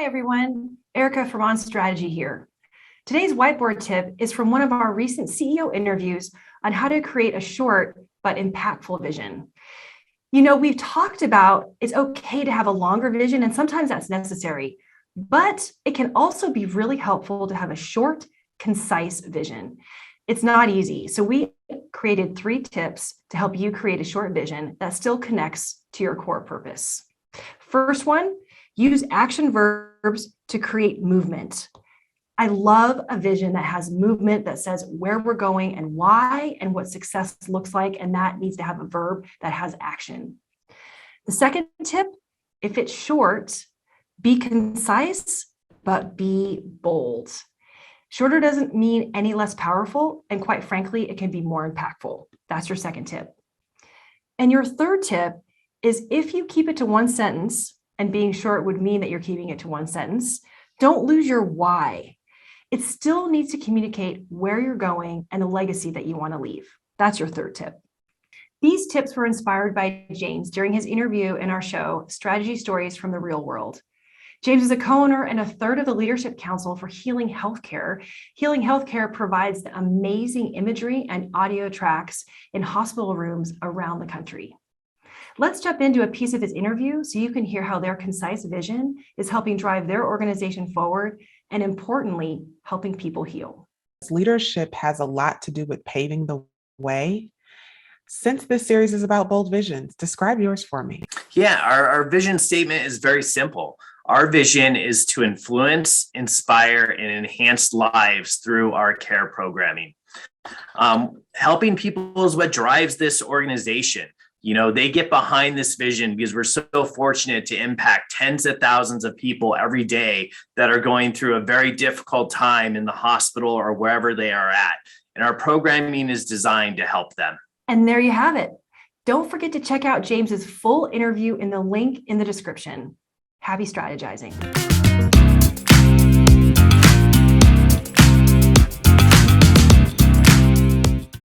Hi, everyone. Erica from On Strategy here. Today's whiteboard tip is from one of our recent CEO interviews on how to create a short but impactful vision. You know, we've talked about it's okay to have a longer vision, and sometimes that's necessary, but it can also be really helpful to have a short, concise vision. It's not easy. So we created 3 tips to help you create a short vision that still connects to your core purpose. First one, use action verbs to create movement. I love a vision that has movement, that says where we're going and why and what success looks like, and that needs to have a verb that has action. The second tip, if it's short, be concise, but be bold. Shorter doesn't mean any less powerful, and quite frankly, it can be more impactful. That's your second tip. And your third tip is if you keep it to one sentence, and being short would mean that you're keeping it to one sentence, don't lose your why. It still needs to communicate where you're going and the legacy that you want to leave. That's your third tip. These tips were inspired by James during his interview in our show, Strategy Stories from the Real World. James is a co-owner and a third of the Leadership Council for Healing Healthcare. Healing Healthcare provides the amazing imagery and audio tracks in hospital rooms around the country. Let's jump into a piece of his interview so you can hear how their concise vision is helping drive their organization forward and, importantly, helping people heal. Leadership has a lot to do with paving the way. Since this series is about bold visions, describe yours for me. Yeah, our vision statement is very simple. Our vision is to influence, inspire, and enhance lives through our care programming. Helping people is what drives this organization. You know, they get behind this vision because we're so fortunate to impact tens of thousands of people every day that are going through a very difficult time in the hospital or wherever they are at. And our programming is designed to help them. And there you have it. Don't forget to check out James's full interview in the link in the description. Happy strategizing.